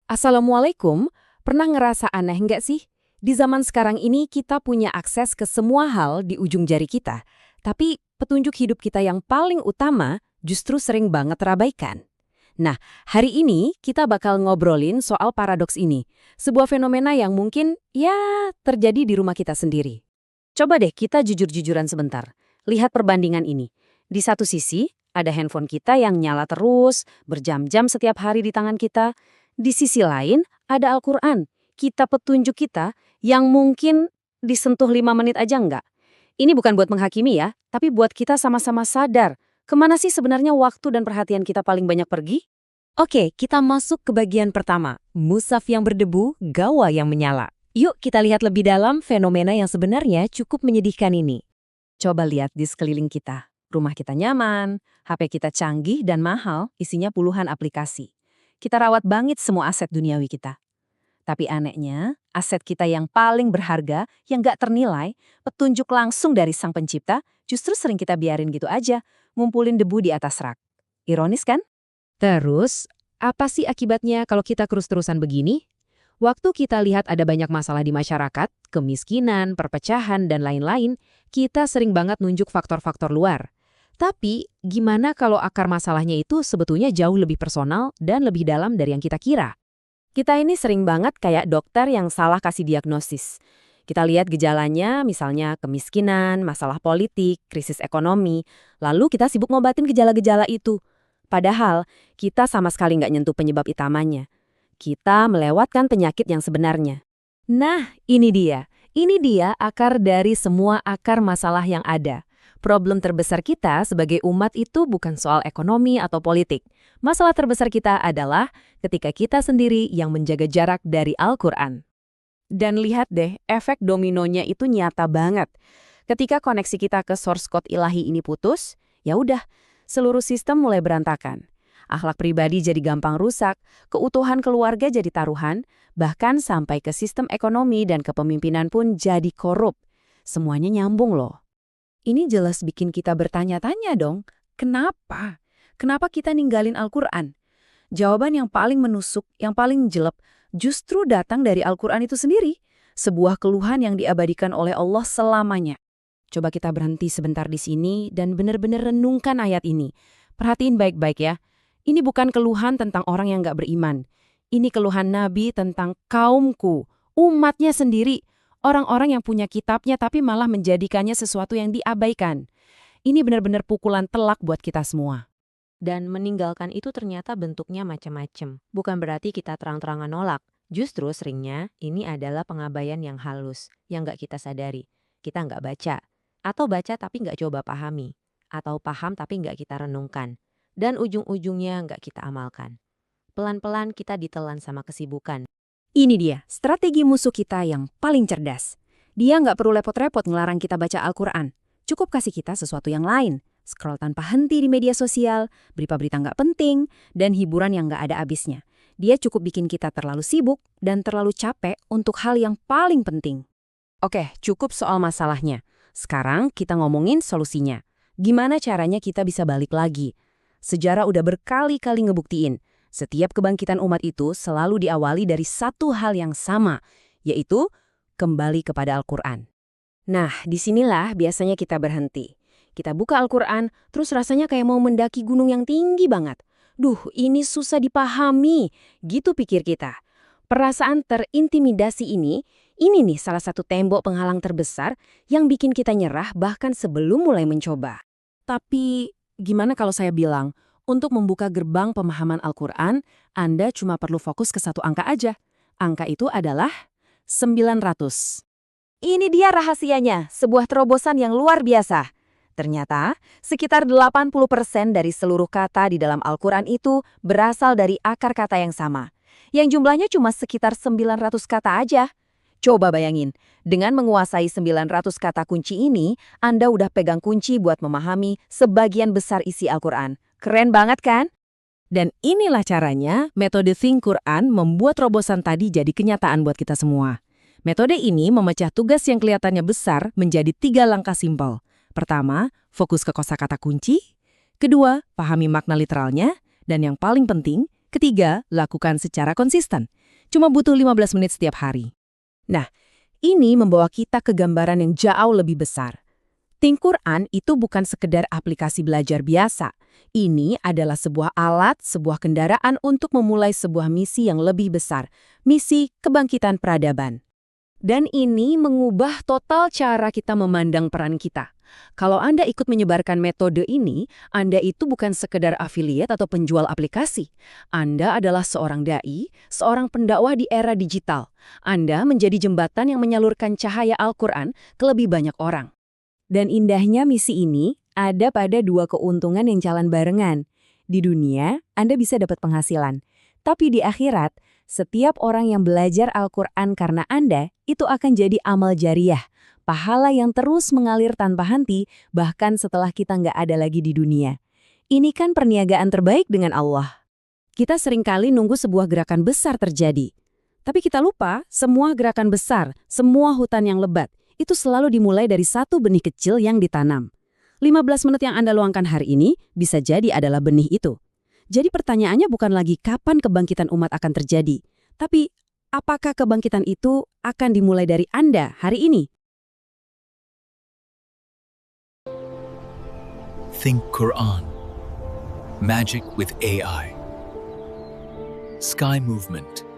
Assalamualaikum, pernah ngerasa aneh nggak sih? Di zaman sekarang ini kita punya akses ke semua hal di ujung jari kita, tapi petunjuk hidup kita yang paling utama justru sering banget terabaikan. Nah, hari ini kita bakal ngobrolin soal paradoks ini, sebuah fenomena yang mungkin, ya, terjadi di rumah kita sendiri. Coba deh kita jujur-jujuran sebentar, lihat perbandingan ini. Di satu sisi, ada handphone kita yang nyala terus, berjam-jam setiap hari di tangan kita. Di sisi lain, ada Al-Quran, kitab petunjuk kita yang mungkin disentuh 5 menit aja enggak. Ini bukan buat menghakimi ya, tapi buat kita sama-sama sadar, kemana sih sebenarnya waktu dan perhatian kita paling banyak pergi? Oke, kita masuk ke bagian pertama, mushaf yang berdebu, gawa yang menyala. Yuk kita lihat lebih dalam fenomena yang sebenarnya cukup menyedihkan ini. Coba lihat di sekeliling kita. Rumah kita nyaman, HP kita canggih dan mahal, isinya puluhan aplikasi. Kita rawat banget semua aset duniawi kita. Tapi anehnya, aset kita yang paling berharga, yang gak ternilai, petunjuk langsung dari Sang Pencipta, justru sering kita biarin gitu aja, ngumpulin debu di atas rak. Ironis kan? Terus, apa sih akibatnya kalau kita terus-terusan begini? Waktu kita lihat ada banyak masalah di masyarakat, kemiskinan, perpecahan, dan lain-lain, kita sering banget nunjuk faktor-faktor luar. Tapi, gimana kalau akar masalahnya itu sebetulnya jauh lebih personal dan lebih dalam dari yang kita kira? Kita ini sering banget kayak dokter yang salah kasih diagnosis. Kita lihat gejalanya, misalnya kemiskinan, masalah politik, krisis ekonomi, lalu kita sibuk ngobatin gejala-gejala itu. Padahal, kita sama sekali nggak nyentuh penyebab utamanya. Kita melewatkan penyakit yang sebenarnya. Nah, ini dia. Ini dia akar dari semua akar masalah yang ada. Problem terbesar kita sebagai umat itu bukan soal ekonomi atau politik. Masalah terbesar kita adalah ketika kita sendiri yang menjaga jarak dari Al-Quran. Dan lihat deh, efek dominonya itu nyata banget. Ketika koneksi kita ke source code ilahi ini putus, ya udah, seluruh sistem mulai berantakan. Akhlak pribadi jadi gampang rusak, keutuhan keluarga jadi taruhan, bahkan sampai ke sistem ekonomi dan kepemimpinan pun jadi korup. Semuanya nyambung loh. Ini jelas bikin kita bertanya-tanya dong, kenapa? Kenapa kita ninggalin Al-Quran? Jawaban yang paling menusuk, yang paling jelek, justru datang dari Al-Quran itu sendiri. Sebuah keluhan yang diabadikan oleh Allah selamanya. Coba kita berhenti sebentar di sini dan benar-benar renungkan ayat ini. Perhatiin baik-baik ya. Ini bukan keluhan tentang orang yang gak beriman. Ini keluhan Nabi tentang kaumku, umatnya sendiri. Orang-orang yang punya kitabnya tapi malah menjadikannya sesuatu yang diabaikan. Ini benar-benar pukulan telak buat kita semua. Dan meninggalkan itu ternyata bentuknya macam-macam. Bukan berarti kita terang-terangan nolak. Justru seringnya ini adalah pengabaian yang halus, yang nggak kita sadari. Kita nggak baca. Atau baca tapi nggak coba pahami. Atau paham tapi nggak kita renungkan. Dan ujung-ujungnya nggak kita amalkan. Pelan-pelan kita ditelan sama kesibukan. Ini dia, strategi musuh kita yang paling cerdas. Dia nggak perlu repot-repot ngelarang kita baca Al-Quran. Cukup kasih kita sesuatu yang lain. Scroll tanpa henti di media sosial, berita-berita nggak penting, dan hiburan yang nggak ada habisnya. Dia cukup bikin kita terlalu sibuk dan terlalu capek untuk hal yang paling penting. Oke, cukup soal masalahnya. Sekarang kita ngomongin solusinya. Gimana caranya kita bisa balik lagi? Sejarah udah berkali-kali ngebuktiin. Setiap kebangkitan umat itu selalu diawali dari satu hal yang sama, yaitu kembali kepada Al-Quran. Nah, disinilah biasanya kita berhenti. Kita buka Al-Quran, terus rasanya kayak mau mendaki gunung yang tinggi banget. Duh, ini susah dipahami, gitu pikir kita. Perasaan terintimidasi ini nih salah satu tembok penghalang terbesar yang bikin kita nyerah bahkan sebelum mulai mencoba. Tapi, gimana kalau saya bilang, untuk membuka gerbang pemahaman Al-Quran, Anda cuma perlu fokus ke satu angka aja. Angka itu adalah 900. Ini dia rahasianya, sebuah terobosan yang luar biasa. Ternyata, sekitar 80% dari seluruh kata di dalam Al-Quran itu berasal dari akar kata yang sama. Yang jumlahnya cuma sekitar 900 kata aja. Coba bayangin, dengan menguasai 900 kata kunci ini, Anda udah pegang kunci buat memahami sebagian besar isi Al-Quran. Keren banget kan? Dan inilah caranya metode Think Quran membuat terobosan tadi jadi kenyataan buat kita semua. Metode ini memecah tugas yang kelihatannya besar menjadi 3 langkah simpel. Pertama, fokus ke kosakata kunci. Kedua, pahami makna literalnya. Dan yang paling penting, Ketiga, lakukan secara konsisten. Cuma butuh 15 menit setiap hari. Nah, ini membawa kita ke gambaran yang jauh lebih besar. Think Quran itu bukan sekedar aplikasi belajar biasa. Ini adalah sebuah alat, sebuah kendaraan untuk memulai sebuah misi yang lebih besar. Misi kebangkitan peradaban. Dan ini mengubah total cara kita memandang peran kita. Kalau Anda ikut menyebarkan metode ini, Anda itu bukan sekedar afiliat atau penjual aplikasi. Anda adalah seorang dai, seorang pendakwah di era digital. Anda menjadi jembatan yang menyalurkan cahaya Al-Quran ke lebih banyak orang. Dan indahnya misi ini ada pada dua keuntungan yang jalan barengan. Di dunia, Anda bisa dapat penghasilan. Tapi di akhirat, setiap orang yang belajar Al-Quran karena Anda, itu akan jadi amal jariah. Pahala yang terus mengalir tanpa henti, bahkan setelah kita nggak ada lagi di dunia. Ini kan perniagaan terbaik dengan Allah. Kita seringkali nunggu sebuah gerakan besar terjadi. Tapi kita lupa, semua gerakan besar, semua hutan yang lebat, itu selalu dimulai dari satu benih kecil yang ditanam. 15 menit yang Anda luangkan hari ini bisa jadi adalah benih itu. Jadi pertanyaannya bukan lagi kapan kebangkitan umat akan terjadi, tapi apakah kebangkitan itu akan dimulai dari Anda hari ini? Think Quran. Magic with AI. Sky Movement.